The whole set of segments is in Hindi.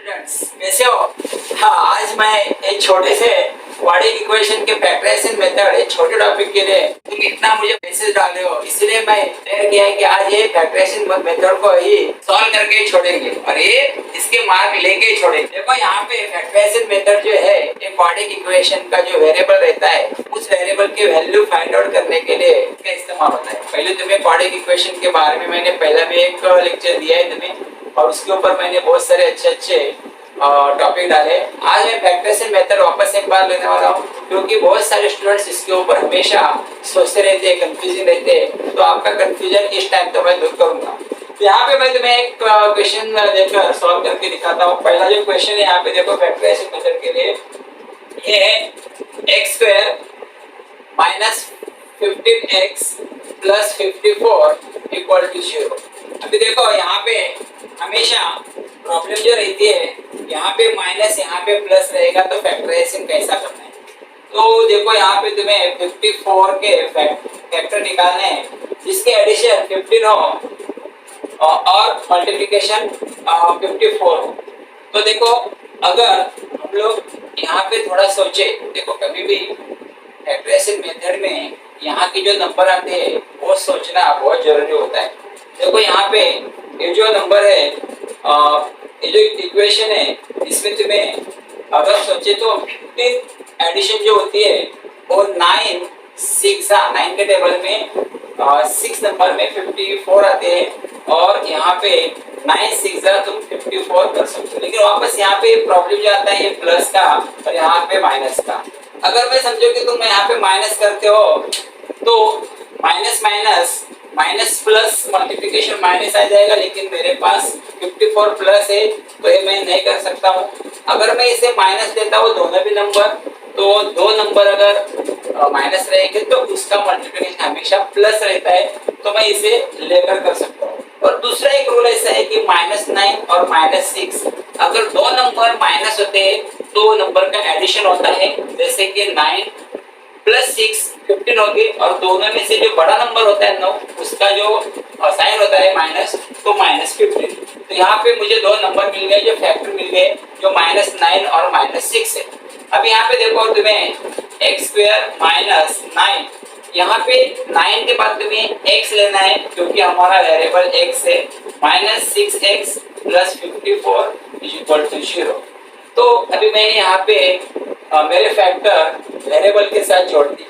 स्टूडेंट्स कैसे हो? हाँ, आज मैं एक छोटे से क्वाड्रेटिक इक्वेशन के फैक्टराइजेशन मेथड एक छोटे टॉपिक के लिए तुम इतना मुझे मैसेज डाले हो, इसलिए मैं तय किया है कि आज ये फैक्टराइजेशन मेथड को ही सॉल्व करके छोड़ेंगे और ये इसके मार्क लेके ही छोड़ेंगे। देखो यहाँ पे फैक्टराइजेशन मेथड जो है ये क्वाड्रेटिक इक्वेशन का जो वेरिएबल रहता है उस वेरिएबल की वैल्यू फाइंड आउट करने के लिए इसका इस्तेमाल होता है। पहले तुम्हें क्वाड्रेटिक इक्वेशन के बारे में मैंने पहला भी एक लेक्चर दिया है तुम्हें, और उसके ऊपर मैंने बहुत सारे अच्छे टॉपिक डाले। आज मैं फैक्टराइजेशन मेथड वापस एक बार लेने वाला हूँ, क्योंकि बहुत सारे स्टूडेंट्स इसके ऊपर हमेशा सोचते रहते हैं, कंफ्यूजिंग रहते हैं, तो आपका कंफ्यूजन इस टाइम तो मैं दूर करूंगा। तो यहाँ पे मैं तुम्हें एक क्वेश्चन देकर सॉल्व करके दिखाता हूँ। पहला जो क्वेश्चन है यहाँ पे देखो फैक्टराइजेशन मेथड के लिए, ये है x square minus 15x plus 54 equal to 0। अभी देखो यहाँ पे हमेशा प्रॉब्लम जो रहती है, यहाँ पे माइनस यहाँ पे प्लस रहेगा, तो फैक्टराइजेशन कैसा करना है। तो देखो यहाँ पे तुम्हें 54 के फैक्टर निकालने हैं जिसके एडिशन 15 हो और मल्टीप्लिकेशन 54 हो। तो देखो अगर हम लोग यहाँ पे थोड़ा सोचे, देखो कभी भी फैक्टराइजेशन मेथड में यहाँ की जो नंबर आते हैं वो सोचना बहुत जरूरी होता है। देखो यहाँ पे ये जो नंबर है, ये जो इक्वेशन है, इसमें तुम्हें अगर सोचे तो 15 एडिशन जो होती है वो 9 के टेबल में 6 नंबर में 54 आते हैं, और यहाँ पे 9 6 तुम 54 कर सकते हो। लेकिन वापस यहाँ पे प्रॉब्लम जो आता है ये प्लस का और यहाँ पे माइनस का। अगर मैं समझो कि तुम यहाँ पे माइनस करते हो तो minus minus minus plus multiplication minus आ जाएगा, लेकिन मेरे पास 54 प्लस है तो ये मैं नहीं कर सकता हूँ। अगर मैं इसे माइनस देता हूँ दोनों भी नंबर, तो दो नंबर अगर माइनस रहेंगे तो उसका मल्टीप्लिकेशन हमेशा प्लस रहता है, तो मैं इसे लेकर कर सकता हूँ। और दूसरा एक रूल ऐसा है कि -9 और -6 अगर दो नंबर माइनस होते हैं तो नंबर का एडिशन होता है, जैसे कि 9 प्लस 6 15 होगी, और दोनों में से जो बड़ा नंबर होता है 9 उसका जो साइन होता है माइनस, तो -15। तो यहाँ पे मुझे दो नंबर मिल गए, जो फैक्टर मिल गए, जो -9 और -6 है। अब यहाँ पे देखो तुम्हें एक्स स्क्वायर माइनस 9, यहाँ पे 9 के बाद तुम्हें x लेना है क्योंकि हमारा वेरिएबल x है, -6x प्लस 54 इक्वल टू 0। तो अभी मैंने यहाँ पे मेरे फैक्टर वेरिएबल के साथ जोड़ दी।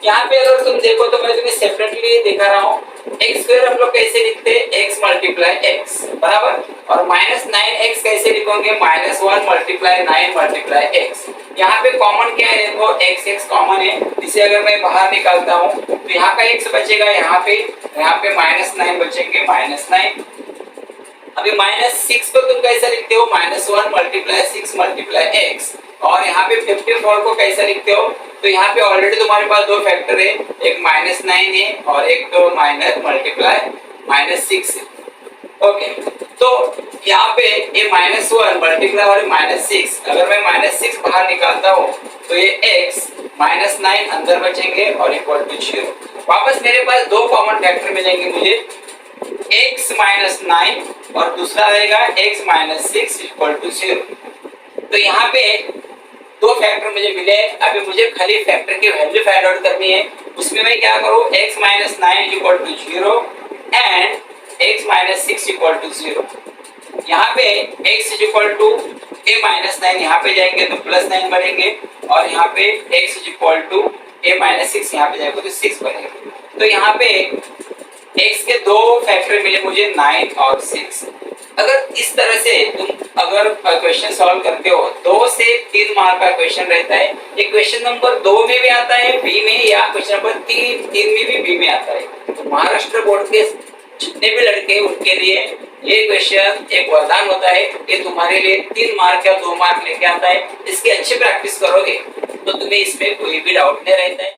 यहाँ पे अगर तुम देखो तो मैं तुम्हें सेपरेटली दिखा रहा हूँ। एक्स स्क्वायर हम लोग कैसे लिखते हैं, एक्स मल्टीप्लाई एक्स बराबर, और -9x कैसे लिखोगे, -1 मल्टीप्लाई 9 मल्टीप्लाई एक्स। यहाँ पे कॉमन क्या है, देखो x कॉमन है, इसे अगर मैं बाहर निकालता हूँ तो यहाँ का x बचेगा, यहाँ पे -9 बचेंगे, -9। अभी -6 को तुम कैसे लिखते हो, -1 मल्टीप्लाई 6 मल्टीप्लाई एक्स, और यहाँ पे 54 को कैसे लिखते हो, तो यहाँ पे ऑलरेडी तुम्हारे पास दो फैक्टर है, एक -9 है और एक तो माइनस मल्टीप्लाई -6 है। ओके, तो यहाँ पे ये -1 मल्टीप्लाई और -6, अगर मैं -6 बाहर निकालता हूँ तो ये x -9 अंदर बचेंगे और इक्वल टू 0। वापस मेरे पास दो कॉमन फैक्टर मिलेंगे मुझे, x -9 और दूसरा रहेगा x -6 इक्वल टू 0। तो यहाँ पे दो फैक्टर मुझे मिले। अभी मुझे खाली फैक्टर की वैल्यू फाइंड आउट करनी है। उसमें मैं क्या करूँ, x -9 equal to 0 and x -6 equal to 0। यहाँ पे x इक्वल टू a -9 यहाँ पे जाएंगे तो +9 बनेंगे, और यहाँ पे x इक्वल टू a -6 यहाँ पे जाएंगे तो 6 बनेगा। तो यहाँ पे x के दो फैक्टर मिले मुझे, 9 और 6। अगर इस तरह से तुम अगर क्वेश्चन सॉल्व करते हो, 2 से 3 मार्क का क्वेश्चन रहता है। ये क्वेश्चन नंबर 2 में भी आता है बी में, या क्वेश्चन नंबर 3 में भी बी में आता है। तो महाराष्ट्र बोर्ड के जितने भी लड़के उनके लिए ये क्वेश्चन एक वरदान होता है। ये तुम्हारे लिए 3 मार्क या 2 मार्क लेके आता है। इसकी अच्छी प्रैक्टिस करोगे तो तुम्हें इसमें कोई भी डाउट नहीं रहता है।